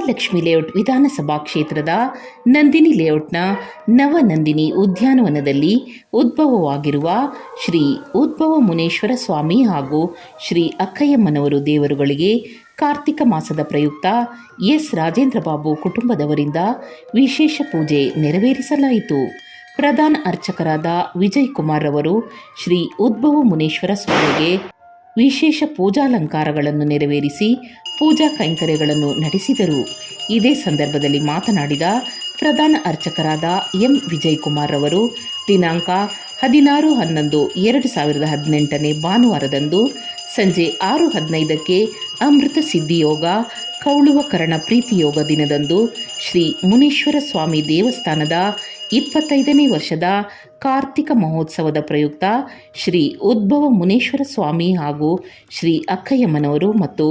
Mahalakshmi layout ವಿಧಾನಸಭಾ ಕ್ಷೇತ್ರದ ನಂದಿನಿ ಲೇಔಟ್ನ ನವನಂದಿನಿ ಉದ್ಯಾನವನದಲ್ಲಿ ಉದ್ಭವವಾಗಿರುವ ಶ್ರೀ ಉದ್ಭವ ಮುನೇಶ್ವರ ಸ್ವಾಮಿ ಹಾಗೂ ಶ್ರೀ ಅಕ್ಕಯ್ಯಮ್ಮನವರು ದೇವರುಗಳಿಗೆ ಕಾರ್ತಿಕ ಮಾಸದ ಪ್ರಯುಕ್ತ ಎಸ್ ರಾಜೇಂದ್ರ ಬಾಬು ಕುಟುಂಬದವರಿಂದ ವಿಶೇಷ ಪೂಜೆ ನೆರವೇರಿಸಲಾಯಿತು. ಪ್ರಧಾನ ಅರ್ಚಕರಾದ ವಿಜಯ್ ಕುಮಾರ್ ರವರು ಶ್ರೀ ಉದ್ಭವ ಮುನೇಶ್ವರ ಸ್ವಾಮಿಗೆ ವಿಶೇಷ ಪೂಜಾಲಂಕಾರಗಳನ್ನು ನೆರವೇರಿಸಿ ಪೂಜಾ ಕೈಂಕರ್ಯಗಳನ್ನು ನಡೆಸಿದರು. ಇದೇ ಸಂದರ್ಭದಲ್ಲಿ ಮಾತನಾಡಿದ ಪ್ರಧಾನ ಅರ್ಚಕರಾದ ಎಂ ವಿಜಯ್ ಕುಮಾರ್ ರವರು ದಿನಾಂಕ 16/11/2018 ಭಾನುವಾರದಂದು ಸಂಜೆ 6:15ಕ್ಕೆ ಅಮೃತ ಸಿದ್ಧಿಯೋಗ ಕೌಳುವ ಕರ್ಣ ಪ್ರೀತಿ ಯೋಗ ದಿನದಂದು ಶ್ರೀ ಮುನೇಶ್ವರ ಸ್ವಾಮಿ ದೇವಸ್ಥಾನದ 25ನೇ ವರ್ಷದ ಕಾರ್ತಿಕ ಮಹೋತ್ಸವದ ಪ್ರಯುಕ್ತ ಶ್ರೀ ಉದ್ಭವ ಮುನೇಶ್ವರ ಸ್ವಾಮಿ ಹಾಗೂ ಶ್ರೀ ಅಕ್ಕಯ್ಯಮ್ಮನವರು ಮತ್ತು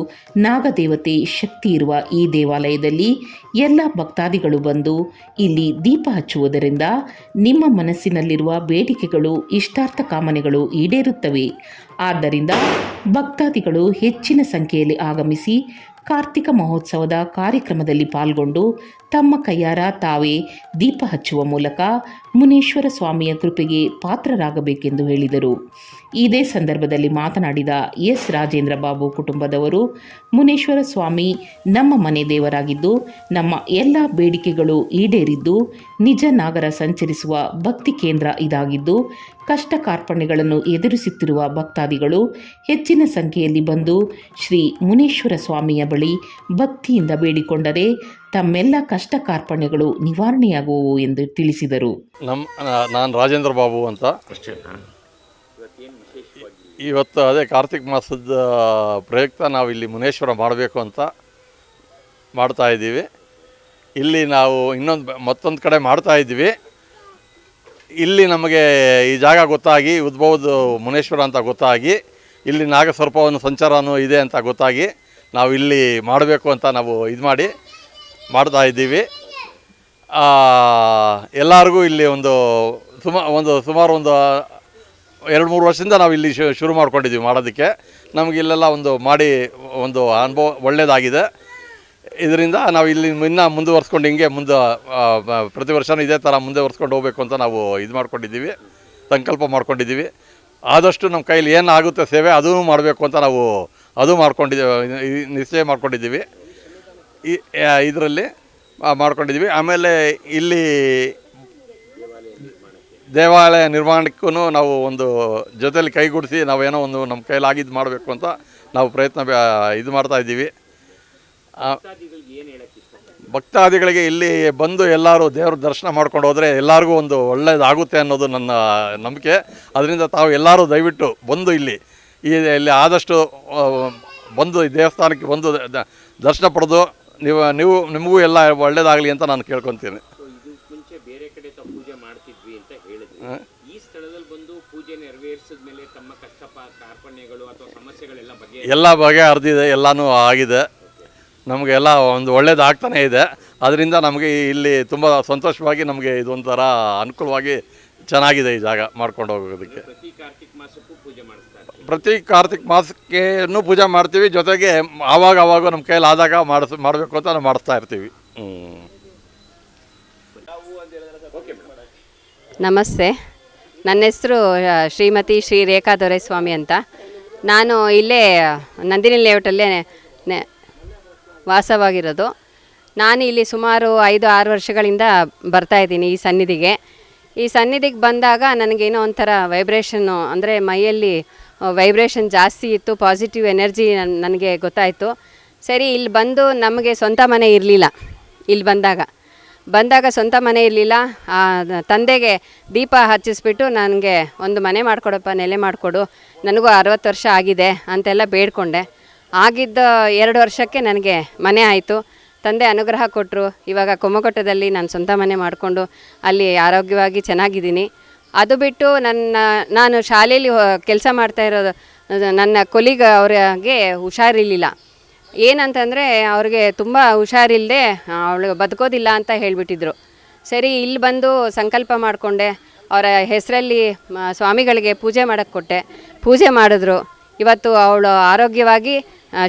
ನಾಗದೇವತೆ ಶಕ್ತಿ ಇರುವ ಈ ದೇವಾಲಯದಲ್ಲಿ ಎಲ್ಲ ಭಕ್ತಾದಿಗಳು ಬಂದು ಇಲ್ಲಿ ದೀಪ ಹಚ್ಚುವುದರಿಂದ ನಿಮ್ಮ ಮನಸ್ಸಿನಲ್ಲಿರುವ ಬೇಡಿಕೆಗಳು ಇಷ್ಟಾರ್ಥ ಕಾಮನೆಗಳು ಈಡೇರುತ್ತವೆ. ಆದ್ದರಿಂದ ಭಕ್ತಾದಿಗಳು ಹೆಚ್ಚಿನ ಸಂಖ್ಯೆಯಲ್ಲಿ ಆಗಮಿಸಿ ಕಾರ್ತಿಕ ಮಹೋತ್ಸವದ ಕಾರ್ಯಕ್ರಮದಲ್ಲಿ ಪಾಲ್ಗೊಂಡು ತಮ್ಮ ಕೈಯಾರ ತಾವೇ ದೀಪ ಹಚ್ಚುವ ಮೂಲಕ ಮುನೇಶ್ವರ ಸ್ವಾಮಿಯ ಕೃಪೆಗೆ ಪಾತ್ರರಾಗಬೇಕೆಂದು ಹೇಳಿದರು. ಇದೇ ಸಂದರ್ಭದಲ್ಲಿ ಮಾತನಾಡಿದ ಎಸ್ ರಾಜೇಂದ್ರ ಬಾಬು ಕುಟುಂಬದವರು, ಮುನೇಶ್ವರ ಸ್ವಾಮಿ ನಮ್ಮ ಮನೆ ದೇವರಾಗಿದ್ದು ನಮ್ಮ ಎಲ್ಲ ಬೇಡಿಕೆಗಳು ಈಡೇರಿದ್ದು ನಿಜ ನಾಗರ ಸಂಚರಿಸುವ ಭಕ್ತಿ ಕೇಂದ್ರ ಇದಾಗಿದ್ದು ಕಷ್ಟ ಕಾರ್ಪಣ್ಯಗಳನ್ನು ಎದುರಿಸುತ್ತಿರುವ ಭಕ್ತಾದಿಗಳು ಹೆಚ್ಚಿನ ಸಂಖ್ಯೆಯಲ್ಲಿ ಬಂದು ಶ್ರೀ ಮುನೇಶ್ವರ ಸ್ವಾಮಿಯ ಬಳಿ ಭಕ್ತಿಯಿಂದ ಬೇಡಿಕೊಂಡರೆ ತಮ್ಮೆಲ್ಲ ಕಷ್ಟ ಕಾರ್ಪಣ್ಯಗಳು ನಿವಾರಣೆಯಾಗುವವು ಎಂದು ತಿಳಿಸಿದರು. ನಾನು ರಾಜೇಂದ್ರ ಬಾಬು ಅಂತ. ಇವತ್ತು ಅದೇ ಕಾರ್ತಿಕ್ ಮಾಸದ ಪ್ರಯುಕ್ತ ನಾವು ಇಲ್ಲಿ ಮುನೇಶ್ವರ ಮಾಡಬೇಕು ಅಂತ ಮಾಡ್ತಾಯಿದ್ದೀವಿ. ಇಲ್ಲಿ ನಾವು ಮತ್ತೊಂದು ಕಡೆ ಮಾಡ್ತಾಯಿದ್ದೀವಿ. ಇಲ್ಲಿ ನಮಗೆ ಈ ಜಾಗ ಗೊತ್ತಾಗಿ ಉದ್ಭವದ ಮುನೇಶ್ವರ ಅಂತ ಗೊತ್ತಾಗಿ ಇಲ್ಲಿ ನಾಗಸರ್ಪವನ್ನು ಸಂಚಾರನೂ ಇದೆ ಅಂತ ಗೊತ್ತಾಗಿ ನಾವು ಇಲ್ಲಿ ಮಾಡಬೇಕು ಅಂತ ನಾವು ಇದು ಮಾಡ್ತಾಯಿದ್ದೀವಿ. ಎಲ್ಲರಿಗೂ ಇಲ್ಲಿ ಸುಮಾರು 2-3 ವರ್ಷದಿಂದ ನಾವು ಇಲ್ಲಿ ಶುರು ಮಾಡ್ಕೊಂಡಿದ್ದೀವಿ ಮಾಡೋದಕ್ಕೆ. ನಮಗಿಲ್ಲೆಲ್ಲ ಒಂದು ಅನುಭವ ಒಳ್ಳೆಯದಾಗಿದೆ. ಇದರಿಂದ ನಾವು ಇಲ್ಲಿ ಇನ್ನೂ ಮುಂದುವರ್ಸ್ಕೊಂಡು ಹಿಂಗೆ ಪ್ರತಿ ವರ್ಷವೂ ಇದೇ ಥರ ಮುಂದುವರ್ಸ್ಕೊಂಡು ಹೋಗಬೇಕು ಅಂತ ನಾವು ಸಂಕಲ್ಪ ಮಾಡ್ಕೊಂಡಿದ್ದೀವಿ. ಆದಷ್ಟು ನಮ್ಮ ಕೈಲಿ ಏನಾಗುತ್ತೆ ಸೇವೆ ಅದೂ ಮಾಡಬೇಕು ಅಂತ ನಾವು ನಿಶ್ಚಯ ಮಾಡ್ಕೊಂಡಿದ್ದೀವಿ. ಇದರಲ್ಲಿ ಮಾಡ್ಕೊಂಡಿದ್ದೀವಿ. ಆಮೇಲೆ ಇಲ್ಲಿ ದೇವಾಲಯ ನಿರ್ಮಾಣಕ್ಕೂ ನಾವು ಜೊತೆಯಲ್ಲಿ ಕೈಗೂಡಿಸಿ ನಾವೇನೋ ನಮ್ಮ ಕೈಲಾಗಿದ್ದು ಮಾಡಬೇಕು ಅಂತ ನಾವು ಪ್ರಯತ್ನ ಮಾಡ್ತಾಯಿದ್ದೀವಿ. ಭಕ್ತಾದಿಗಳಿಗೆ ಇಲ್ಲಿ ಬಂದು ಎಲ್ಲರೂ ದೇವ್ರ ದರ್ಶನ ಮಾಡ್ಕೊಂಡು ಹೋದರೆ ಎಲ್ಲರಿಗೂ ಒಳ್ಳೆಯದಾಗುತ್ತೆ ಅನ್ನೋದು ನನ್ನ ನಂಬಿಕೆ. ಅದರಿಂದ ತಾವು ಎಲ್ಲರೂ ದಯವಿಟ್ಟು ಬಂದು ಇಲ್ಲಿ ಆದಷ್ಟು ಬಂದು ಈ ದೇವಸ್ಥಾನಕ್ಕೆ ಬಂದು ದರ್ಶನ ಪಡೆದು ನಿಮಗೂ ಎಲ್ಲ ಒಳ್ಳೆಯದಾಗಲಿ ಅಂತ ನಾನು ಕೇಳ್ಕೊತೀನಿ. ಎಲ್ಲ ಬಗೆಹರಿದಿದೆ, ಎಲ್ಲನೂ ಆಗಿದೆ. ನಮಗೆಲ್ಲ ಒಳ್ಳೇದಾಗ್ತಾನೇ ಇದೆ. ಅದರಿಂದ ನಮಗೆ ಇಲ್ಲಿ ತುಂಬ ಸಂತೋಷವಾಗಿ ನಮಗೆ ಇದೊಂಥರ ಅನುಕೂಲವಾಗಿ ಚೆನ್ನಾಗಿದೆ ಈ ಜಾಗ ಮಾಡ್ಕೊಂಡು ಹೋಗೋದಕ್ಕೆ. ಪ್ರತಿ ಕಾರ್ತಿಕ್ ಮಾಸಕ್ಕೇನು ಪೂಜೆ ಮಾಡ್ತೀವಿ. ಜೊತೆಗೆ ಆವಾಗ ನಮ್ಮ ಕೈಯಲ್ಲಿ ಆದಾಗ ಮಾಡಬೇಕು ಅಂತ ನಾವು ಮಾಡಿಸ್ತಾ ಇರ್ತೀವಿ. ನಮಸ್ತೆ, ನನ್ನ ಹೆಸರು ಶ್ರೀಮತಿ ಶ್ರೀ ರೇಖಾ ದೊರೆಸ್ವಾಮಿ ಅಂತ. ನಾನು ಇಲ್ಲೇ ನಂದಿನಿ ಲೇಔಟಲ್ಲೇ ವಾಸವಾಗಿರೋದು. ನಾನು ಇಲ್ಲಿ ಸುಮಾರು 5-6 ವರ್ಷಗಳಿಂದ ಬರ್ತಾಯಿದ್ದೀನಿ ಈ ಸನ್ನಿಧಿಗೆ. ಈ ಸನ್ನಿಧಿಗೆ ಬಂದಾಗ ನನಗೇನೋ ಒಂಥರ ವೈಬ್ರೇಷನ್ನು, ಅಂದರೆ ಮೈಯಲ್ಲಿ ವೈಬ್ರೇಷನ್ ಜಾಸ್ತಿ ಇತ್ತು, ಪಾಸಿಟಿವ್ ಎನರ್ಜಿ ನನಗೆ ಗೊತ್ತಾಯಿತು. ಸರಿ, ಇಲ್ಲಿ ಬಂದು ನಮಗೆ ಸ್ವಂತ ಮನೆ ಇರಲಿಲ್ಲ. ಇಲ್ಲಿ ಬಂದಾಗ ಸ್ವಂತ ಮನೆ ಇರಲಿಲ್ಲ. ತಂದೆಗೆ ದೀಪ ಹಚ್ಚಿಸ್ಬಿಟ್ಟು ನನಗೆ ಒಂದು ಮನೆ ಮಾಡಿಕೊಡಪ್ಪ, ನೆಲೆ ಮಾಡಿಕೊಡು, ನನಗೂ 60 ವರ್ಷ ಆಗಿದೆ ಅಂತೆಲ್ಲ ಬೇಡ್ಕೊಂಡೆ. ಆಗಿದ್ದ 2 ವರ್ಷಕ್ಕೆ ನನಗೆ ಮನೆ ಆಯಿತು. ತಂದೆ ಅನುಗ್ರಹ ಕೊಟ್ಟರು. ಇವಾಗ ಕೊಮ್ಮಕೊಟ್ಟದಲ್ಲಿ ನಾನು ಸ್ವಂತ ಮನೆ ಮಾಡಿಕೊಂಡು ಅಲ್ಲಿ ಆರೋಗ್ಯವಾಗಿ ಚೆನ್ನಾಗಿದ್ದೀನಿ. ಅದು ಬಿಟ್ಟು ನಾನು ಶಾಲೆಯಲ್ಲಿ ಕೆಲಸ ಮಾಡ್ತಾ ಇರೋದು ನನ್ನ ಕೊಲೀಗ್ ಅವ್ರಿಗೆ ಹುಷಾರಿರಲಿಲ್ಲ. ಏನಂತಂದರೆ ಅವ್ರಿಗೆ ತುಂಬ ಹುಷಾರಿಲ್ಲದೆ ಅವಳು ಬದುಕೋದಿಲ್ಲ ಅಂತ ಹೇಳಿಬಿಟ್ಟಿದ್ರು. ಸರಿ, ಇಲ್ಲಿ ಬಂದು ಸಂಕಲ್ಪ ಮಾಡಿಕೊಂಡೆ. ಅವರ ಹೆಸರಲ್ಲಿ ಸ್ವಾಮಿಗಳಿಗೆ ಪೂಜೆ ಮಾಡೋಕ್ಕೆ ಕೊಟ್ಟೆ. ಪೂಜೆ ಮಾಡಿದ್ರು. ಇವತ್ತು ಅವಳು ಆರೋಗ್ಯವಾಗಿ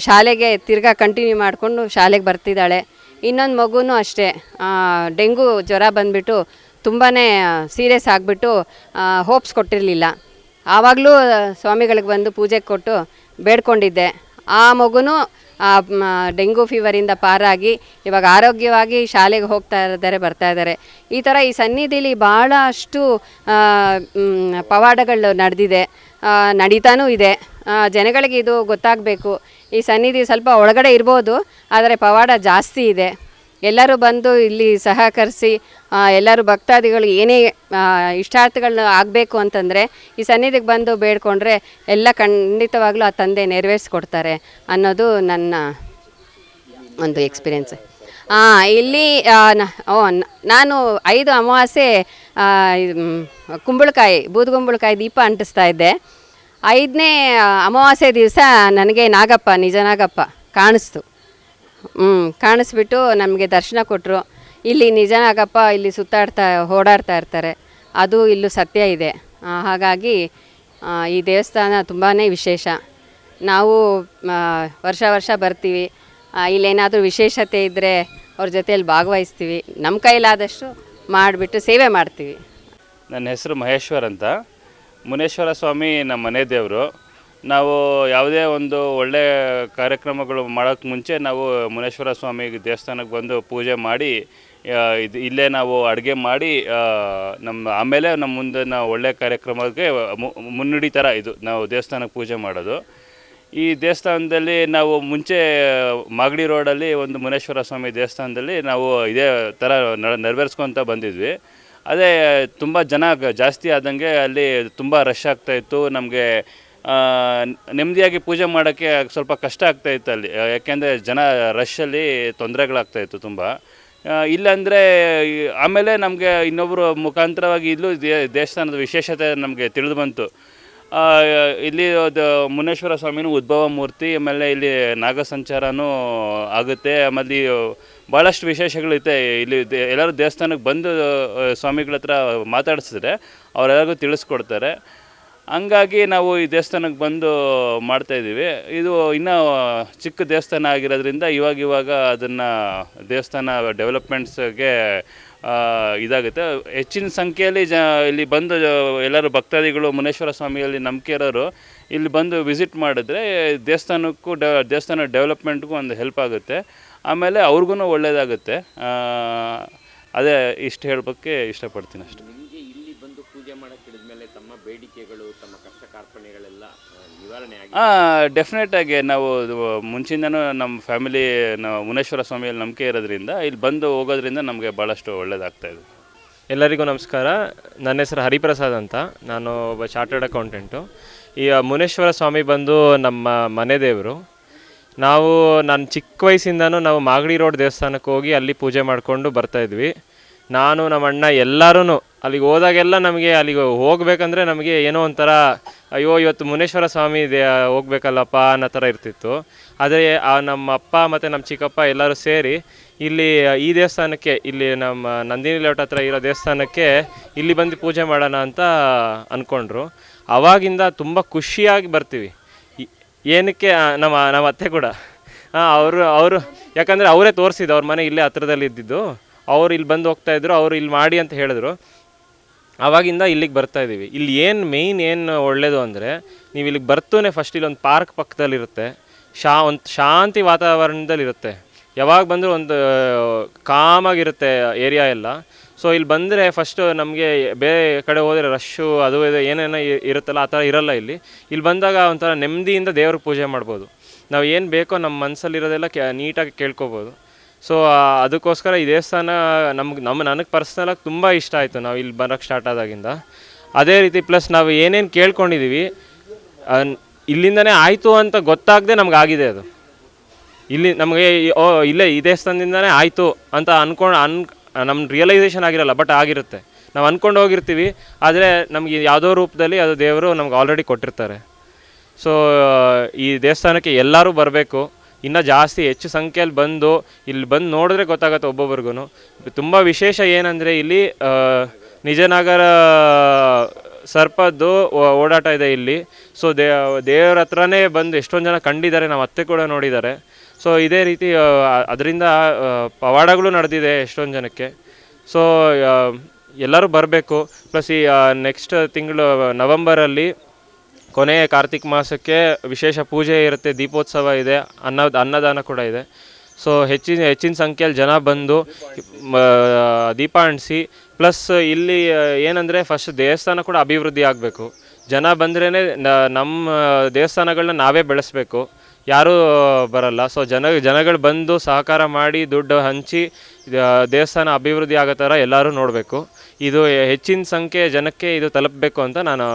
ಶಾಲೆಗೆ ತಿರ್ಗಾ ಕಂಟಿನ್ಯೂ ಮಾಡಿಕೊಂಡು ಶಾಲೆಗೆ ಬರ್ತಿದ್ದಾಳೆ. ಇನ್ನೊಂದು ಮಗುನೂ ಅಷ್ಟೇ ಡೆಂಗು ಜ್ವರ ಬಂದುಬಿಟ್ಟು ತುಂಬಾ ಸೀರಿಯಸ್ ಆಗಿಬಿಟ್ಟು ಹೋಪ್ಸ್ ಕೊಟ್ಟಿರಲಿಲ್ಲ. ಆವಾಗಲೂ ಸ್ವಾಮಿಗಳಿಗೆ ಬಂದು ಪೂಜೆ ಕೊಟ್ಟು ಬೇಡ್ಕೊಂಡಿದ್ದೆ. ಆ ಮಗುನೂ ಡೆಂಗು ಫೀವರಿಂದ ಪಾರಾಗಿ ಇವಾಗ ಆರೋಗ್ಯವಾಗಿ ಶಾಲೆಗೆ ಬರ್ತಾ ಇದ್ದಾರೆ. ಈ ಥರ ಈ ಸನ್ನಿಧಿಲಿ ಭಾಳಷ್ಟು ಪವಾಡಗಳು ನಡೆದಿದೆ, ನಡೀತಾನೂ ಇದೆ. ಜನಗಳಿಗೆ ಇದು ಗೊತ್ತಾಗಬೇಕು. ಈ ಸನ್ನಿಧಿ ಸ್ವಲ್ಪ ಒಳಗಡೆ ಇರ್ಬೋದು, ಆದರೆ ಪವಾಡ ಜಾಸ್ತಿ ಇದೆ. ಎಲ್ಲರೂ ಬಂದು ಇಲ್ಲಿ ಸಹಕರಿಸಿ ಎಲ್ಲರೂ ಭಕ್ತಾದಿಗಳು ಏನೇ ಇಷ್ಟಾರ್ಥಗಳನ್ನ ಆಗಬೇಕು ಅಂತಂದರೆ ಈ ಸನ್ನಿಧಿಗೆ ಬಂದು ಬೇಡ್ಕೊಂಡ್ರೆ ಎಲ್ಲ ಖಂಡಿತವಾಗ್ಲೂ ಆ ತಂದೆ ನೆರವೇರಿಸ್ಕೊಡ್ತಾರೆ ಅನ್ನೋದು ನನ್ನ ಒಂದು ಎಕ್ಸ್ಪೀರಿಯೆನ್ಸ್. ಇಲ್ಲಿ ನಾನು 5 ಅಮಾವಾಸ್ಯೆ ಬೂದುಗುಂಬಳಕಾಯಿ ದೀಪ ಅಂಟಿಸ್ತಾ ಇದ್ದೆ. 5ನೇ ಅಮಾವಾಸ್ಯೆ ದಿವಸ ನನಗೆ ನಾಗಪ್ಪ, ನಿಜ ನಾಗಪ್ಪ ಕಾಣಿಸ್ತು. ಕಾಣಿಸ್ಬಿಟ್ಟು ನಮಗೆ ದರ್ಶನ ಕೊಟ್ಟರು. ಇಲ್ಲಿ ನಿಜ ನಾಗಪ್ಪ ಇಲ್ಲಿ ಓಡಾಡ್ತಾ ಇರ್ತಾರೆ, ಅದು ಇಲ್ಲೂ ಸತ್ಯ ಇದೆ. ಹಾಗಾಗಿ ಈ ದೇವಸ್ಥಾನ ತುಂಬಾ ವಿಶೇಷ. ನಾವು ವರ್ಷ ಬರ್ತೀವಿ. ಇಲ್ಲೇನಾದರೂ ವಿಶೇಷತೆ ಇದ್ದರೆ ಅವ್ರ ಜೊತೆಯಲ್ಲಿ ಭಾಗವಹಿಸ್ತೀವಿ. ನಮ್ಮ ಕೈಲಾದಷ್ಟು ಮಾಡಿಬಿಟ್ಟು ಸೇವೆ ಮಾಡ್ತೀವಿ. ನನ್ನ ಹೆಸರು ಮಹೇಶ್ವರ್ ಅಂತ. ಮುನೇಶ್ವರ ಸ್ವಾಮಿ ನಮ್ಮ ಮನೆ ದೇವರು. ನಾವು ಯಾವುದೇ ಒಂದು ಒಳ್ಳೆಯ ಕಾರ್ಯಕ್ರಮಗಳು ಮಾಡೋಕ್ಕೆ ಮುಂಚೆ ನಾವು ಮುನೇಶ್ವರ ಸ್ವಾಮಿ ದೇವಸ್ಥಾನಕ್ಕೆ ಬಂದು ಪೂಜೆ ಮಾಡಿ ಇಲ್ಲೇ ನಾವು ಅಡುಗೆ ಮಾಡಿ ಆಮೇಲೆ ನಮ್ಮ ಮುಂದೆ ನಾವು ಒಳ್ಳೆಯ ಕಾರ್ಯಕ್ರಮಕ್ಕೆ ಮುನ್ನುಡಿ ಥರ ಇದು ನಾವು ದೇವಸ್ಥಾನಕ್ಕೆ ಪೂಜೆ ಮಾಡೋದು. ಈ ದೇವಸ್ಥಾನದಲ್ಲಿ ನಾವು ಮುಂಚೆ ಮಾಗಡಿ ರೋಡಲ್ಲಿ ಒಂದು ಮುನೇಶ್ವರ ಸ್ವಾಮಿ ದೇವಸ್ಥಾನದಲ್ಲಿ ನಾವು ಇದೇ ಥರ ನೆರವೇರಿಸ್ಕೊತ ಬಂದಿದ್ವಿ. ಅದೇ ತುಂಬ ಜನ ಜಾಸ್ತಿ ಆದಂಗೆ ಅಲ್ಲಿ ತುಂಬ ರಶ್ ಆಗ್ತಾಯಿತ್ತು. ನಮಗೆ ನೆಮ್ಮದಿಯಾಗಿ ಪೂಜೆ ಮಾಡೋಕ್ಕೆ ಸ್ವಲ್ಪ ಕಷ್ಟ ಆಗ್ತಾಯಿತ್ತು ಅಲ್ಲಿ, ಯಾಕೆಂದರೆ ಜನ ರಶಲ್ಲಿ ತೊಂದರೆಗಳಾಗ್ತಾಯಿತ್ತು ತುಂಬ. ಇಲ್ಲಾಂದರೆ ಆಮೇಲೆ ನಮಗೆ ಇನ್ನೊಬ್ಬರು ಮುಖಾಂತರವಾಗಿ ಇಲ್ಲೂ ದೇವಸ್ಥಾನದ ವಿಶೇಷತೆ ನಮಗೆ ತಿಳಿದು ಬಂತು. ಇಲ್ಲಿ ಮುನೇಶ್ವರ ಸ್ವಾಮಿನೂ ಉದ್ಭವ ಮೂರ್ತಿ, ಆಮೇಲೆ ಇಲ್ಲಿ ನಾಗ ಸಂಚಾರನೂ ಆಗುತ್ತೆ. ಆಮೇಲೆ ಭಾಳಷ್ಟು ವಿಶೇಷಗಳಿರುತ್ತೆ ಇಲ್ಲಿ. ಎಲ್ಲರೂ ದೇವಸ್ಥಾನಕ್ಕೆ ಬಂದು ಸ್ವಾಮಿಗಳ ಹತ್ರ ಮಾತಾಡಿಸಿದ್ರೆ ಅವರೆಲ್ಲರಿಗೂ ತಿಳಿಸ್ಕೊಡ್ತಾರೆ. ಹಂಗಾಗಿ ನಾವು ಈ ದೇವಸ್ಥಾನಕ್ಕೆ ಬಂದು ಮಾಡ್ತಾಯಿದ್ದೀವಿ. ಇದು ಇನ್ನೂ ಚಿಕ್ಕ ದೇವಸ್ಥಾನ ಆಗಿರೋದ್ರಿಂದ ಇವಾಗ ಅದನ್ನು ದೇವಸ್ಥಾನ ಡೆವಲಪ್ಮೆಂಟ್ಸ್ಗೆ ಇದಾಗುತ್ತೆ. ಹೆಚ್ಚಿನ ಸಂಖ್ಯೆಯಲ್ಲಿ ಇಲ್ಲಿ ಬಂದು ಎಲ್ಲರೂ ಭಕ್ತಾದಿಗಳು ಮುನೇಶ್ವರ ಸ್ವಾಮಿಯಲ್ಲಿ ನಂಬಿಕೆ ಇರೋರು ಇಲ್ಲಿ ಬಂದು ವಿಸಿಟ್ ಮಾಡಿದ್ರೆ ದೇವಸ್ಥಾನ ಡೆವಲಪ್ಮೆಂಟ್ಗೂ ಒಂದು ಹೆಲ್ಪ್ ಆಗುತ್ತೆ. ಆಮೇಲೆ ಅವ್ರಿಗೂ ಒಳ್ಳೆಯದಾಗುತ್ತೆ. ಅದೇ ಇಷ್ಟು ಹೇಳೋಕ್ಕೆ ಇಷ್ಟಪಡ್ತೀನಿ ಅಷ್ಟೆ. ನಿಮಗೆ ಇಲ್ಲಿ ಬಂದು ಪೂಜೆ ಮಾಡೋಕ್ಕೆ ಹಿಡಿದ್ಮೇಲೆ ತಮ್ಮ ಬೇಡಿಕೆಗಳು, ತಮ್ಮ ಕಷ್ಟ ಕಾರ್ಪಣ್ಯಗಳೆಲ್ಲ ನಿವಾರಣೆ ಆಗಿ? ಡೆಫಿನೆಟಾಗಿ ನಾವು ಮುಂಚಿಂದನೂ ನಮ್ಮ ಫ್ಯಾಮಿಲಿ ಮುನೇಶ್ವರ ಸ್ವಾಮಿಯಲ್ಲಿ ನಂಬಿಕೆ ಇರೋದ್ರಿಂದ ಇಲ್ಲಿ ಬಂದು ಹೋಗೋದ್ರಿಂದ ನಮಗೆ ಭಾಳಷ್ಟು ಒಳ್ಳೆಯದಾಗ್ತಾಯಿದೆ. ಎಲ್ಲರಿಗೂ ನಮಸ್ಕಾರ. ನನ್ನ ಹೆಸರು ಹರಿಪ್ರಸಾದ್ ಅಂತ. ನಾನು ಒಬ್ಬ ಚಾರ್ಟರ್ಡ್ ಅಕೌಂಟೆಂಟು. ಈ ಮುನೇಶ್ವರ ಸ್ವಾಮಿ ಬಂದು ನಮ್ಮ ಮನೆ ದೇವರು. ನಾನು ಚಿಕ್ಕ ವಯಸ್ಸಿಂದನೂ ನಾವು ಮಾಗಡಿ ರೋಡ್ ದೇವಸ್ಥಾನಕ್ಕೆ ಹೋಗಿ ಅಲ್ಲಿ ಪೂಜೆ ಮಾಡಿಕೊಂಡು ಬರ್ತಾಯಿದ್ವಿ. ನಾನು ನಮ್ಮ ಅಣ್ಣ ಎಲ್ಲರೂ ಅಲ್ಲಿಗೆ ಹೋದಾಗೆಲ್ಲ ನಮಗೆ ಅಲ್ಲಿಗೆ ಹೋಗ್ಬೇಕಂದ್ರೆ ನಮಗೆ ಏನೋ ಒಂಥರ ಅಯ್ಯೋ ಇವತ್ತು ಮುನೇಶ್ವರ ಸ್ವಾಮಿ ಹೋಗ್ಬೇಕಲ್ಲಪ್ಪ ಅನ್ನೋ ಥರ ಇರ್ತಿತ್ತು. ಆದರೆ ನಮ್ಮ ಅಪ್ಪ ಮತ್ತು ನಮ್ಮ ಚಿಕ್ಕಪ್ಪ ಎಲ್ಲರೂ ಸೇರಿ ಇಲ್ಲಿ ಈ ದೇವಸ್ಥಾನಕ್ಕೆ, ಇಲ್ಲಿ ನಮ್ಮ ನಂದಿನಿ ಲೇಔಟ್ ಹತ್ರ ಇರೋ ದೇವಸ್ಥಾನಕ್ಕೆ ಇಲ್ಲಿ ಬಂದು ಪೂಜೆ ಮಾಡೋಣ ಅಂತ ಅಂದ್ಕೊಂಡ್ರು. ಆವಾಗಿಂದ ತುಂಬ ಖುಷಿಯಾಗಿ ಬರ್ತೀವಿ. ಏನಕ್ಕೆ ನಮ್ಮ ಅತ್ತೆ ಕೂಡ ಅವರು ಯಾಕಂದರೆ ಅವರೇ ತೋರಿಸಿದ್ದು, ಅವ್ರ ಮನೆ ಇಲ್ಲೇ ಹತ್ರದಲ್ಲಿ ಇದ್ದಿದ್ದು. ಅವ್ರು ಇಲ್ಲಿ ಬಂದು ಹೋಗ್ತಾಯಿದ್ರು, ಅವರು ಇಲ್ಲಿ ಮಾಡಿ ಅಂತ ಹೇಳಿದ್ರು. ಆವಾಗಿಂದ ಇಲ್ಲಿಗೆ ಬರ್ತಾಯಿದ್ದೀವಿ. ಇಲ್ಲಿ ಮೇಯ್ನ್ ಏನು ಒಳ್ಳೆಯದು ಅಂದರೆ, ನೀವು ಇಲ್ಲಿಗೆ ಬರ್ತೂನೆ ಫಸ್ಟ್ ಇಲ್ಲೊಂದು ಪಾರ್ಕ್ ಪಕ್ಕದಲ್ಲಿರುತ್ತೆ. ಒಂದು ಶಾಂತಿ ವಾತಾವರಣದಲ್ಲಿರುತ್ತೆ. ಯಾವಾಗ ಬಂದರೂ ಒಂದು ಕಾಮಾಗಿರುತ್ತೆ ಏರಿಯಾ ಎಲ್ಲ. ಸೊ ಇಲ್ಲಿ ಬಂದರೆ ಫಸ್ಟು ನಮಗೆ ಬೇರೆ ಕಡೆ ಹೋದರೆ ರಶ್ಶು ಅದು ಇದು ಏನೇನೋ ಇರುತ್ತಲ್ಲ, ಆ ಥರ ಇರೋಲ್ಲ ಇಲ್ಲಿ. ಇಲ್ಲಿ ಬಂದಾಗ ಒಂಥರ ನೆಮ್ಮದಿಯಿಂದ ದೇವ್ರಿಗೆ ಪೂಜೆ ಮಾಡ್ಬೋದು. ನಾವು ಏನು ಬೇಕೋ ನಮ್ಮ ಮನಸ್ಸಲ್ಲಿರೋದೆಲ್ಲ ನೀಟಾಗಿ ಕೇಳ್ಕೊಬೋದು. ಸೊ ಅದಕ್ಕೋಸ್ಕರ ಈ ದೇವಸ್ಥಾನ ನನಗೆ ಪರ್ಸ್ನಲಾಗಿ ತುಂಬ ಇಷ್ಟ ಆಯಿತು ನಾವು ಇಲ್ಲಿ ಬರೋಕ್ಕೆ ಸ್ಟಾರ್ಟ್ ಆದಾಗಿಂದ. ಅದೇ ರೀತಿ ಪ್ಲಸ್ ನಾವು ಏನೇನು ಕೇಳ್ಕೊಂಡಿದ್ದೀವಿ ಇಲ್ಲಿಂದನೇ ಆಯಿತು ಅಂತ ಗೊತ್ತಾಗದೆ ನಮ್ಗೆ ಆಗಿದೆ. ಅದು ಇಲ್ಲಿ ನಮಗೆ ಇಲ್ಲೇ ಈ ದೇವಸ್ಥಾನದಿಂದನೇ ಆಯಿತು ಅಂತ ನಮ್ಮ ರಿಯಲೈಸೇಷನ್ ಆಗಿರಲ್ಲ, ಬಟ್ ಆಗಿರುತ್ತೆ. ನಾವು ಅಂದ್ಕೊಂಡು ಹೋಗಿರ್ತೀವಿ, ಆದರೆ ನಮಗೆ ಯಾವುದೋ ರೂಪದಲ್ಲಿ ಅದು ದೇವರು ನಮ್ಗೆ ಆಲ್ರೆಡಿ ಕೊಟ್ಟಿರ್ತಾರೆ. ಸೊ ಈ ದೇವಸ್ಥಾನಕ್ಕೆ ಎಲ್ಲರೂ ಬರಬೇಕು. ಇನ್ನೂ ಜಾಸ್ತಿ ಹೆಚ್ಚು ಸಂಖ್ಯೆಯಲ್ಲಿ ಇಲ್ಲಿ ಬಂದು ನೋಡಿದ್ರೆ ಗೊತ್ತಾಗುತ್ತೆ ಒಬ್ಬೊಬ್ರಿಗೂ. ತುಂಬ ವಿಶೇಷ ಏನಂದರೆ ಇಲ್ಲಿ ನಿಜನಾಗರ ಸರ್ಪದ್ದು ಓಡಾಟ ಇದೆ ಇಲ್ಲಿ. ಸೊ ದೇವ್ರ ಹತ್ರನೇ ಬಂದು ಎಷ್ಟೊಂದು ಜನ ಕಂಡಿದ್ದಾರೆ, ನಮ್ಮ ಅತ್ತೆ ಕೂಡ ನೋಡಿದ್ದಾರೆ. ಸೊ ಇದೇ ರೀತಿ ಅದರಿಂದ ಪವಾಡಗಳು ನಡೆದಿದೆ ಎಷ್ಟೊಂದು ಜನಕ್ಕೆ. ಸೊ ಎಲ್ಲರೂ ಬರಬೇಕು. ಪ್ಲಸ್ ಈ ನೆಕ್ಸ್ಟ್ ತಿಂಗಳು ನವಂಬರಲ್ಲಿ ಕೊನೆಯ ಕಾರ್ತಿಕ್ ಮಾಸಕ್ಕೆ ವಿಶೇಷ ಪೂಜೆ ಇರುತ್ತೆ, ದೀಪೋತ್ಸವ ಇದೆ, ಅನ್ನದಾನ ಕೂಡ ಇದೆ. ಸೊ ಹೆಚ್ಚಿನ ಸಂಖ್ಯೆಯಲ್ಲಿ ಜನ ಬಂದು ದೀಪ ಅಂಟಿಸಿ. ಪ್ಲಸ್ ಇಲ್ಲಿ ಏನಂದರೆ ಫಸ್ಟ್ ದೇವಸ್ಥಾನ ಕೂಡ ಅಭಿವೃದ್ಧಿ ಆಗಬೇಕು. ಜನ ಬಂದ್ರೇ ನಮ್ಮ ದೇವಸ್ಥಾನಗಳನ್ನ ನಾವೇ ಬೆಳೆಸಬೇಕು, ಯಾರೂ ಬರಲ್ಲ. ಸೊ ಜನಗಳು ಬಂದು ಸಹಕಾರ ಮಾಡಿ ದುಡ್ಡು ಹಂಚಿ ದೇವಸ್ಥಾನ ಅಭಿವೃದ್ಧಿ ಆಗೋ ಥರ ಎಲ್ಲರೂ ನೋಡಬೇಕು. ಇದು ಹೆಚ್ಚಿನ ಸಂಖ್ಯೆ ಜನಕ್ಕೆ ಇದು ತಲುಪಬೇಕು ಅಂತ ನಾನು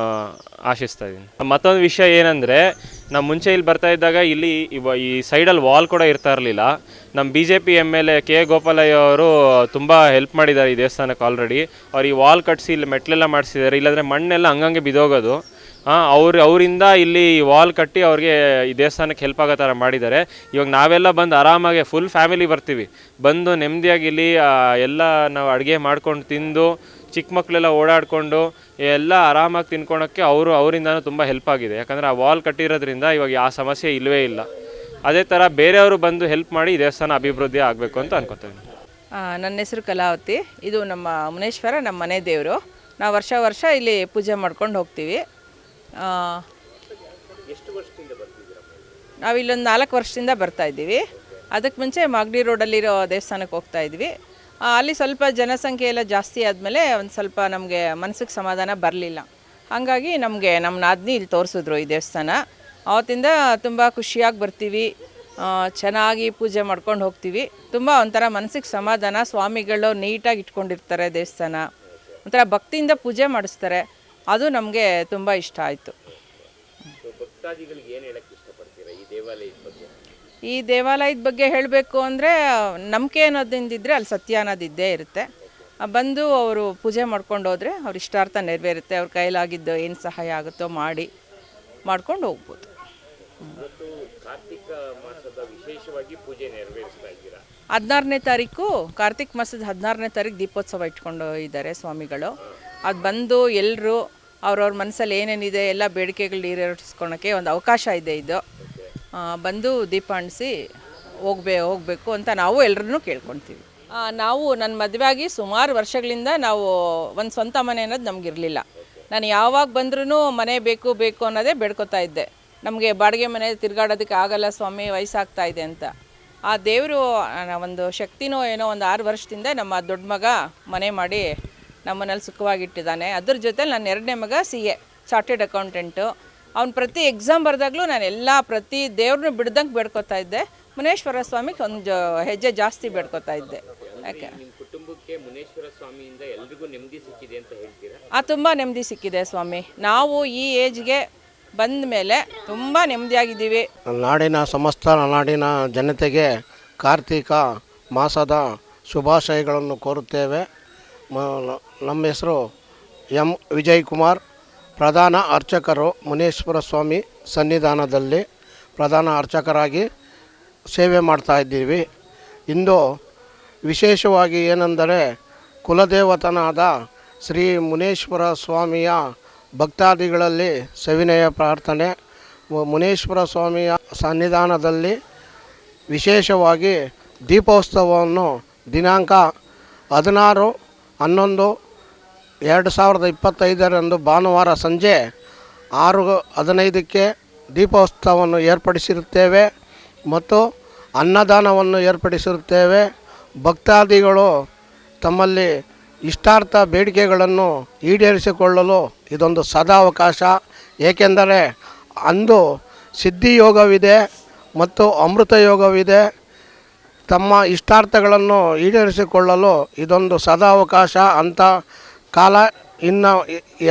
ಆಶಿಸ್ತಾ ಇದ್ದೀನಿ. ಮತ್ತೊಂದು ವಿಷಯ ಏನಂದರೆ, ನಾವು ಮುಂಚೆ ಇಲ್ಲಿ ಬರ್ತಾ ಇದ್ದಾಗ ಇಲ್ಲಿ ಈ ಸೈಡಲ್ಲಿ ವಾಲ್ ಕೂಡ ಇರ್ತಾ ಇರಲಿಲ್ಲ. ನಮ್ಮ BJP MLA ಕೆ ಗೋಪಾಲಯ್ಯ ಅವರು ತುಂಬ ಹೆಲ್ಪ್ ಮಾಡಿದ್ದಾರೆ ಈ ದೇವಸ್ಥಾನಕ್ಕೆ. ಆಲ್ರೆಡಿ ಅವ್ರು ಈ ವಾಲ್ ಕಟ್ಟಿಸಿ ಇಲ್ಲಿ ಮೆಟ್ಲೆಲ್ಲ ಮಾಡಿಸಿದ್ದಾರೆ, ಇಲ್ಲಾಂದರೆ ಮಣ್ಣೆಲ್ಲ ಹಂಗಂಗೆ ಬಿದ್ದೋಗೋದು. ಅವರಿಂದ ಇಲ್ಲಿ ವಾಲ್ ಕಟ್ಟಿ ಅವ್ರಿಗೆ ಈ ದೇವಸ್ಥಾನಕ್ಕೆ ಹೆಲ್ಪ್ ಆಗೋ ಥರ ಮಾಡಿದ್ದಾರೆ. ಇವಾಗ ನಾವೆಲ್ಲ ಬಂದು ಆರಾಮಾಗಿ ಫುಲ್ ಫ್ಯಾಮಿಲಿ ಬರ್ತೀವಿ, ಬಂದು ನೆಮ್ಮದಿಯಾಗಿ ಇಲ್ಲಿ ಎಲ್ಲ ನಾವು ಅಡುಗೆ ಮಾಡ್ಕೊಂಡು ತಿಂದು, ಚಿಕ್ಕ ಮಕ್ಕಳೆಲ್ಲ ಓಡಾಡಿಕೊಂಡು ಎಲ್ಲ ಆರಾಮಾಗಿ ತಿನ್ಕೊಳಕ್ಕೆ ಅವರಿಂದನೂ ತುಂಬ ಹೆಲ್ಪ್ ಆಗಿದೆ. ಯಾಕಂದರೆ ಆ ವಾಲ್ ಕಟ್ಟಿರೋದ್ರಿಂದ ಇವಾಗ ಆ ಸಮಸ್ಯೆ ಇಲ್ಲವೇ ಇಲ್ಲ. ಅದೇ ಥರ ಬೇರೆಯವರು ಬಂದು ಹೆಲ್ಪ್ ಮಾಡಿ ಈ ದೇವಸ್ಥಾನ ಅಭಿವೃದ್ಧಿ ಆಗಬೇಕು ಅಂತ ಅನ್ಕೋತೀನಿ. ನನ್ನ ಹೆಸರು ಕಲಾವತಿ. ಇದು ನಮ್ಮ ಮುನೇಶ್ವರ, ನಮ್ಮ ಮನೆ ದೇವರು. ನಾವು ವರ್ಷ ಇಲ್ಲಿ ಪೂಜೆ ಮಾಡ್ಕೊಂಡು ಹೋಗ್ತೀವಿ. ನಾವು ಇಲ್ಲೊಂದು 4 ವರ್ಷದಿಂದ ಬರ್ತಾಯಿದ್ದೀವಿ. ಅದಕ್ಕೆ ಮುಂಚೆ ಮಾಗಡಿ ರೋಡಲ್ಲಿರೋ ದೇವಸ್ಥಾನಕ್ಕೆ ಹೋಗ್ತಾಯಿದ್ವಿ. ಅಲ್ಲಿ ಸ್ವಲ್ಪ ಜನಸಂಖ್ಯೆ ಎಲ್ಲ ಜಾಸ್ತಿ ಆದಮೇಲೆ ಒಂದು ಸ್ವಲ್ಪ ನಮಗೆ ಮನಸ್ಸಿಗೆ ಸಮಾಧಾನ ಬರಲಿಲ್ಲ. ಹಾಗಾಗಿ ನಮಗೆ ನಮ್ಮ ನಾದಿನಿ ಇಲ್ಲಿ ತೋರಿಸಿದ್ರು ಈ ದೇವಸ್ಥಾನ. ಆವತ್ತಿಂದ ತುಂಬ ಖುಷಿಯಾಗಿ ಬರ್ತೀವಿ, ಚೆನ್ನಾಗಿ ಪೂಜೆ ಮಾಡ್ಕೊಂಡು ಹೋಗ್ತೀವಿ. ತುಂಬ ಒಂಥರ ಮನಸ್ಸಿಗೆ ಸಮಾಧಾನ. ಸ್ವಾಮಿಗಳು ನೀಟಾಗಿ ಇಟ್ಕೊಂಡಿರ್ತಾರೆ ದೇವಸ್ಥಾನ, ಒಂಥರ ಭಕ್ತಿಯಿಂದ ಪೂಜೆ ಮಾಡಿಸ್ತಾರೆ. ಅದು ನಮಗೆ ತುಂಬ ಇಷ್ಟ ಆಯಿತು. ಈ ದೇವಾಲಯದ ಬಗ್ಗೆ ಹೇಳಬೇಕು ಅಂದರೆ, ನಂಬಿಕೆ ಅನ್ನೋದಿಂದಿದ್ರೆ ಅಲ್ಲಿ ಸತ್ಯ ಅನ್ನೋದಿದ್ದೇ ಇರುತ್ತೆ. ಬಂದು ಅವರು ಪೂಜೆ ಮಾಡ್ಕೊಂಡು ಹೋದರೆ ಅವ್ರ ಇಷ್ಟಾರ್ಥ ನೆರವೇರುತ್ತೆ. ಅವ್ರ ಕೈಲಾಗಿದ್ದು ಏನು ಸಹಾಯ ಆಗುತ್ತೋ ಮಾಡ್ಕೊಂಡು ಹೋಗ್ಬೋದು. ಕಾರ್ತಿಕ ಮಾಸದ ವಿಶೇಷವಾಗಿ ಪೂಜೆ ನೆರವೇರಿಸ್ತಾ ಇದ್ದೀರಾ? 16ನೇ ತಾರೀಕು, ಕಾರ್ತಿಕ್ ಮಾಸದ 16ನೇ ತಾರೀಕು ದೀಪೋತ್ಸವ ಇಟ್ಕೊಂಡು ಇದ್ದಾರೆ ಸ್ವಾಮಿಗಳು. ಅದು ಬಂದು ಎಲ್ಲರೂ ಅವ್ರವ್ರ ಮನಸ್ಸಲ್ಲಿ ಏನೇನಿದೆ ಎಲ್ಲ ಬೇಡಿಕೆಗಳು ಈಡೇರಿಸ್ಕೊಳಕ್ಕೆ ಒಂದು ಅವಕಾಶ ಇದೆ. ಇದು ಬಂದು ದೀಪ ಅಂಟಿಸಿ ಹೋಗಬೇಕು ಅಂತ ನಾವು ಎಲ್ಲರನ್ನೂ ಕೇಳ್ಕೊಳ್ತೀವಿ. ನಾವು ನನ್ನ ಮದುವೆ ಆಗಿ ಸುಮಾರು ವರ್ಷಗಳಿಂದ ನಾವು ಒಂದು ಸ್ವಂತ ಮನೆ ಅನ್ನೋದು ನಮಗಿರಲಿಲ್ಲ. ನಾನು ಯಾವಾಗ ಬಂದ್ರೂ ಮನೆ ಬೇಕು ಅನ್ನೋದೇ ಬೇಡ್ಕೊತಾ ಇದ್ದೆ. ನಮಗೆ ಬಾಡಿಗೆ ಮನೆ ತಿರುಗಾಡೋದಕ್ಕೆ ಆಗಲ್ಲ ಸ್ವಾಮಿ, ವಯಸ್ಸಾಗ್ತಾ ಇದೆ ಅಂತ. ಆ ದೇವರು ಒಂದು ಶಕ್ತಿನೋ ಏನೋ ಒಂದು 6 ವರ್ಷದಿಂದ ನಮ್ಮ ದೊಡ್ಡ ಮಗ ಮನೆ ಮಾಡಿ ನಮ್ಮನೇಲಿ ಸುಖವಾಗಿಟ್ಟಿದ್ದಾನೆ. ಅದ್ರ ಜೊತೆಲಿ ನನ್ನ 2ನೇ ಮಗ CA, ಚಾರ್ಟೆಡ್ ಅಕೌಂಟೆಂಟು. ಅವ್ನು ಪ್ರತಿ ಎಕ್ಸಾಮ್ ಬರೆದಾಗಲೂ ನಾನು ಪ್ರತಿ ದೇವ್ರನ್ನೂ ಬಿಡ್ದಂಗೆ ಬೇಡ್ಕೊತಾ ಇದ್ದೆ. ಮುನೇಶ್ವರ ಸ್ವಾಮಿಗೆ ಒಂದು ಹೆಜ್ಜೆ ಜಾಸ್ತಿ ಬೇಡ್ಕೊತಾ ಇದ್ದೆ. ಯಾಕೆ ನಿಮ್ಮ ಕುಟುಂಬಕ್ಕೆ ಮುನೇಶ್ವರ ಸ್ವಾಮಿಯಿಂದ ಎಲ್ರಿಗೂ ನೆಮ್ಮದಿ ಸಿಕ್ಕಿದೆ ಅಂತ ಹೇಳ್ತೀರಾ? ತುಂಬ ನೆಮ್ಮದಿ ಸಿಕ್ಕಿದೆ ಸ್ವಾಮಿ. ನಾವು ಈ ಏಜ್ಗೆ ಬಂದ ಮೇಲೆ ತುಂಬ ನೆಮ್ಮದಿಯಾಗಿದ್ದೀವಿ. ನಾಡಿನ ಸಮಸ್ತ ನಾಡಿನ ಜನತೆಗೆ ಕಾರ್ತಿಕ ಮಾಸದ ಶುಭಾಶಯಗಳನ್ನು ಕೋರುತ್ತೇವೆ. ನಮ್ಮ ಹೆಸರು M. ವಿಜಯ್ ಕುಮಾರ್, ಪ್ರಧಾನ ಅರ್ಚಕರು, ಮುನೇಶ್ವರ ಸ್ವಾಮಿ ಸನ್ನಿಧಾನದಲ್ಲಿ ಪ್ರಧಾನ ಅರ್ಚಕರಾಗಿ ಸೇವೆ ಮಾಡ್ತಾಯಿದ್ದೀವಿ. ಇಂದು ವಿಶೇಷವಾಗಿ ಏನೆಂದರೆ, ಕುಲದೇವತನಾದ ಶ್ರೀ ಮುನೇಶ್ವರ ಸ್ವಾಮಿಯ ಭಕ್ತಾದಿಗಳಲ್ಲಿ ಸವಿನಯ ಪ್ರಾರ್ಥನೆ. ಮುನೇಶ್ವರ ಸ್ವಾಮಿಯ ಸನ್ನಿಧಾನದಲ್ಲಿ ವಿಶೇಷವಾಗಿ ದೀಪೋತ್ಸವವನ್ನು ದಿನಾಂಕ 16/11/2025 ಭಾನುವಾರ ಸಂಜೆ 6:15ಕ್ಕೆ ದೀಪೋತ್ಸವವನ್ನು ಏರ್ಪಡಿಸಿರುತ್ತೇವೆ ಮತ್ತು ಅನ್ನದಾನವನ್ನು ಏರ್ಪಡಿಸಿರುತ್ತೇವೆ. ಭಕ್ತಾದಿಗಳು ತಮ್ಮಲ್ಲಿ ಇಷ್ಟಾರ್ಥ ಬೇಡಿಕೆಗಳನ್ನು ಈಡೇರಿಸಿಕೊಳ್ಳಲು ಇದೊಂದು ಸದಾವಕಾಶ. ಏಕೆಂದರೆ ಅಂದು ಸಿದ್ಧಿಯೋಗವಿದೆ ಮತ್ತು ಅಮೃತ ಯೋಗವಿದೆ. ತಮ್ಮ ಇಷ್ಟಾರ್ಥಗಳನ್ನು ಈಡೇರಿಸಿಕೊಳ್ಳಲು ಇದೊಂದು ಸದಾವಕಾಶ ಅಂತ ಕಾಲ ಇನ್ನು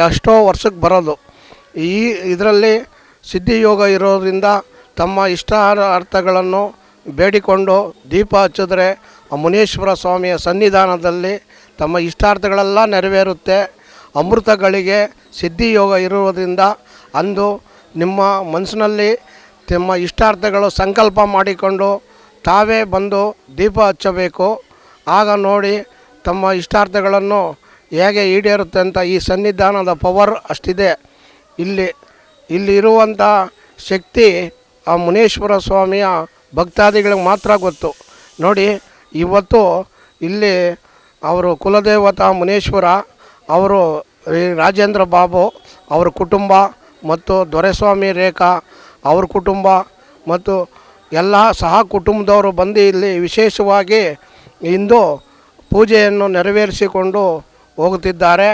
ಎಷ್ಟೋ ವರ್ಷಕ್ಕೆ ಬರೋದು. ಇದರಲ್ಲಿ ಸಿದ್ಧಿಯೋಗ ಇರೋದರಿಂದ ತಮ್ಮ ಇಷ್ಟಾರ್ಥಗಳನ್ನು ಬೇಡಿಕೊಂಡು ದೀಪ ಹಚ್ಚಿದ್ರೆ ಮುನೇಶ್ವರ ಸ್ವಾಮಿಯ ಸನ್ನಿಧಾನದಲ್ಲಿ ತಮ್ಮ ಇಷ್ಟಾರ್ಥಗಳೆಲ್ಲ ನೆರವೇರುತ್ತೆ. ಅಮೃತಗಳಿಗೆ ಸಿದ್ಧಿಯೋಗ ಇರುವುದರಿಂದ ಅಂದು ನಿಮ್ಮ ಮನಸ್ಸಿನಲ್ಲಿ ತಮ್ಮ ಇಷ್ಟಾರ್ಥಗಳು ಸಂಕಲ್ಪ ಮಾಡಿಕೊಂಡು ತಾವೇ ಬಂದು ದೀಪ ಹಚ್ಚಬೇಕು. ಆಗ ನೋಡಿ ತಮ್ಮ ಇಷ್ಟಾರ್ಥಗಳನ್ನು ಹೇಗೆ ಈಡೇರುತ್ತೆ ಅಂತ. ಈ ಸನ್ನಿಧಾನದ ಪವರ್ ಅಷ್ಟಿದೆ. ಇಲ್ಲಿರುವಂಥ ಶಕ್ತಿ ಆ ಮುನೇಶ್ವರ ಸ್ವಾಮಿಯ ಭಕ್ತಾದಿಗಳಿಗೆ ಮಾತ್ರ ಗೊತ್ತು. ನೋಡಿ, ಇವತ್ತು ಇಲ್ಲಿ ಅವರು ಕುಲದೇವತಾ ಮುನೇಶ್ವರ ಅವರು ರಾಜೇಂದ್ರ ಬಾಬು ಅವ್ರ ಕುಟುಂಬ ಮತ್ತು ದೊರೆಸ್ವಾಮಿ ರೇಖಾ ಅವ್ರ ಕುಟುಂಬ ಮತ್ತು ಎಲ್ಲ ಸಹ ಕುಟುಂಬದವರು ಬಂದು ಇಲ್ಲಿ ವಿಶೇಷವಾಗಿ ಇಂದು ಪೂಜೆಯನ್ನು ನೆರವೇರಿಸಿಕೊಂಡು ಹೋಗುತ್ತಿದ್ದಾರೆ.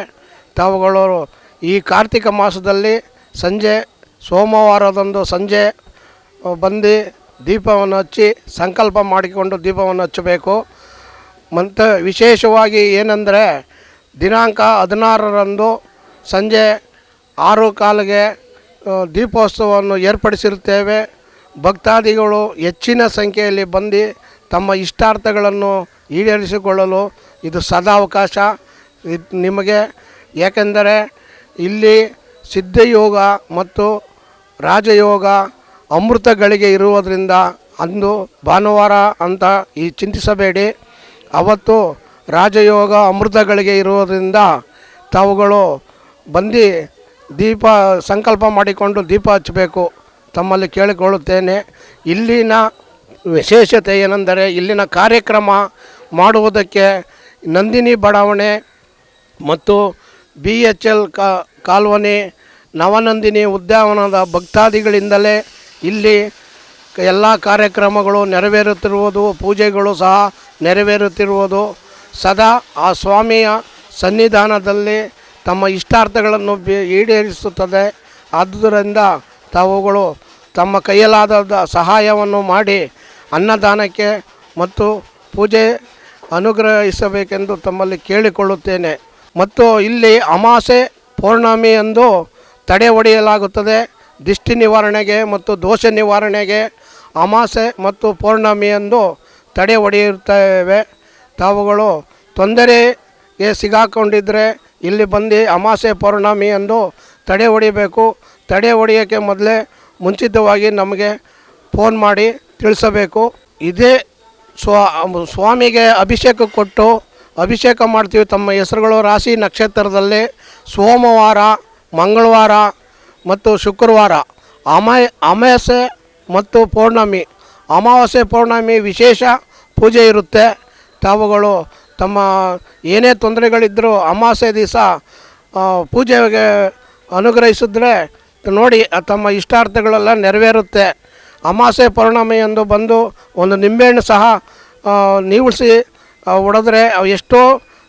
ತಾವುಗಳು ಈ ಕಾರ್ತಿಕ ಮಾಸದಲ್ಲಿ ಸಂಜೆ ಸೋಮವಾರದಂದು ಸಂಜೆ ಬಂದು ದೀಪವನ್ನು ಹಚ್ಚಿ ಸಂಕಲ್ಪ ಮಾಡಿಕೊಂಡು ದೀಪವನ್ನು ಹಚ್ಚಬೇಕು. ಮತ್ತು ವಿಶೇಷವಾಗಿ ಏನಂದರೆ ದಿನಾಂಕ 16ರಂದು ಸಂಜೆ 6:15ಗೆ ದೀಪೋತ್ಸವವನ್ನು ಏರ್ಪಡಿಸಿರುತ್ತೇವೆ. ಭಕ್ತಾದಿಗಳು ಹೆಚ್ಚಿನ ಸಂಖ್ಯೆಯಲ್ಲಿ ಬಂದು ತಮ್ಮ ಇಷ್ಟಾರ್ಥಗಳನ್ನು ಈಡೇರಿಸಿಕೊಳ್ಳಲು ಇದು ಸದಾವಕಾಶ ನಿಮಗೆ. ಏಕೆಂದರೆ ಇಲ್ಲಿ ಸಿದ್ಧಯೋಗ ಮತ್ತು ರಾಜಯೋಗ ಅಮೃತಗಳಿಗೆ ಇರುವುದರಿಂದ ಅಂದು ಭಾನುವಾರ ಅಂತ ಈ ಚಿಂತಿಸಬೇಡಿ. ಅವತ್ತು ರಾಜಯೋಗ ಅಮೃತಗಳಿಗೆ ಇರುವುದರಿಂದ ತಾವುಗಳು ಬಂದು ದೀಪ ಸಂಕಲ್ಪ ಮಾಡಿಕೊಂಡು ದೀಪ ಹಚ್ಚಬೇಕು ತಮ್ಮಲ್ಲಿ ಕೇಳಿಕೊಳ್ಳುತ್ತೇನೆ. ಇಲ್ಲಿನ ವಿಶೇಷತೆ ಏನೆಂದರೆ ಇಲ್ಲಿನ ಕಾರ್ಯಕ್ರಮ ಮಾಡುವುದಕ್ಕೆ ನಂದಿನಿ ಬಡಾವಣೆ ಮತ್ತು BHL ಕಾಲೋನಿ ನವನಂದಿನಿ ಉದ್ಯಾನವನದ ಭಕ್ತಾದಿಗಳಿಂದಲೇ ಇಲ್ಲಿ ಎಲ್ಲ ಕಾರ್ಯಕ್ರಮಗಳು ನೆರವೇರುತ್ತಿರುವುದು, ಪೂಜೆಗಳು ಸಹ ನೆರವೇರುತ್ತಿರುವುದು. ಸದಾ ಆ ಸ್ವಾಮಿಯ ಸನ್ನಿಧಾನದಲ್ಲಿ ತಮ್ಮ ಇಷ್ಟಾರ್ಥಗಳನ್ನು ಈಡೇರಿಸುತ್ತದೆ. ಆದ್ದರಿಂದ ತಾವುಗಳು ತಮ್ಮ ಕೈಯಲ್ಲಾದ ಸಹಾಯವನ್ನು ಮಾಡಿ ಅನ್ನದಾನಕ್ಕೆ ಮತ್ತು ಪೂಜೆ ಅನುಗ್ರಹಿಸಬೇಕೆಂದು ತಮ್ಮಲ್ಲಿ ಕೇಳಿಕೊಳ್ಳುತ್ತೇನೆ. ಮತ್ತು ಇಲ್ಲಿ ಅಮಾವಾಸ್ಯೆ ಪೌರ್ಣಮಿ ಎಂದು ತಡೆ ಹೊಡೆಯಲಾಗುತ್ತದೆ. ದಿಷ್ಟಿ ನಿವಾರಣೆಗೆ ಮತ್ತು ದೋಷ ನಿವಾರಣೆಗೆ ಅಮಾವಾಸ್ಯೆ ಮತ್ತು ಪೌರ್ಣಮಿ ಎಂದು ತಡೆ ಹೊಡೆಯುತ್ತೇವೆ. ತಾವುಗಳು ತೊಂದರೆಗೆ ಸಿಗಾಕೊಂಡಿದ್ದರೆ ಇಲ್ಲಿ ಬಂದು ಅಮಾವಾಸ್ಯೆ ಪೌರ್ಣಮಿ ಎಂದು ತಡೆ ಹೊಡಿಬೇಕು. ತಡೆ ಹೊಡೆಯೋಕ್ಕೆ ಮೊದಲೇ ಮುಂಚಿತವಾಗಿ ನಮಗೆ ಫೋನ್ ಮಾಡಿ ತಿಳಿಸಬೇಕು. ಇದೇ ಸ್ವಾಮಿಗೆ ಅಭಿಷೇಕ ಕೊಟ್ಟು ಅಭಿಷೇಕ ಮಾಡ್ತೀವಿ. ತಮ್ಮ ಹೆಸರುಗಳು ರಾಶಿ ನಕ್ಷತ್ರದಲ್ಲಿ ಸೋಮವಾರ, ಮಂಗಳವಾರ ಮತ್ತು ಶುಕ್ರವಾರ ಅಮಾವಾಸ್ಯೆ ಮತ್ತು ಪೌರ್ಣಮಿ. ಅಮಾವಾಸ್ಯೆ ಪೌರ್ಣಮಿ ವಿಶೇಷ ಪೂಜೆ ಇರುತ್ತೆ. ತಾವುಗಳು ತಮ್ಮ ಏನೇ ತೊಂದರೆಗಳಿದ್ದರೂ ಅಮಾವಾಸ್ಯೆ ದಿವಸ ಪೂಜೆಗೆ ಅನುಗ್ರಹಿಸಿದ್ರೆ ನೋಡಿ ತಮ್ಮ ಇಷ್ಟಾರ್ಥಗಳೆಲ್ಲ ನೆರವೇರುತ್ತೆ. ಅಮಾವಾಸ್ಯೆ ಪೌರ್ಣಮಿ ಎಂದು ಬಂದು ಒಂದು ನಿಂಬೆಹಣ್ಣು ಸಹ ನೀವುಳಿಸಿ ಹೊಡೆದ್ರೆ ಎಷ್ಟೋ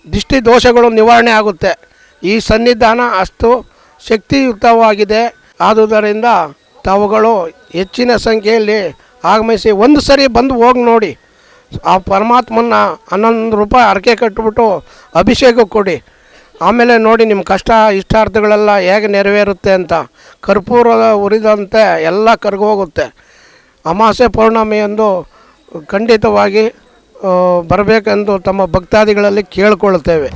ದಿಷ್ಟಿ ದೋಷಗಳು ನಿವಾರಣೆ ಆಗುತ್ತೆ. ಈ ಸನ್ನಿಧಾನ ಅಷ್ಟು ಶಕ್ತಿಯುತವಾಗಿದೆ. ಆದುದರಿಂದ ತಾವುಗಳು ಹೆಚ್ಚಿನ ಸಂಖ್ಯೆಯಲ್ಲಿ ಆಗಮಿಸಿ ಒಂದು ಸರಿ ಬಂದು ಹೋಗಿ ನೋಡಿ. ಆ ಪರಮಾತ್ಮನ 11 ರೂಪಾಯಿ ಹರಕೆ ಕಟ್ಟಿಬಿಟ್ಟು ಅಭಿಷೇಕ ಕೊಡಿ. ಆಮೇಲೆ ನೋಡಿ ನಿಮ್ಮ ಕಷ್ಟ ಇಷ್ಟಾರ್ಥಗಳೆಲ್ಲ ಹೇಗೆ ನೆರವೇರುತ್ತೆ ಅಂತ. ಕರ್ಪೂರ ಉರಿದಂತೆ ಎಲ್ಲ ಕರಗೋಗುತ್ತೆ. ಅಮಾವಾಸ್ಯೆ ಪೌರ್ಣಮಿ ಎಂದು ಖಂಡಿತವಾಗಿ ಬರಬೇಕೆಂದು ತಮ್ಮ ಭಕ್ತಾದಿಗಳಲ್ಲಿ ಕೇಳಿಕೊಳ್ಳುತ್ತೇವೆ.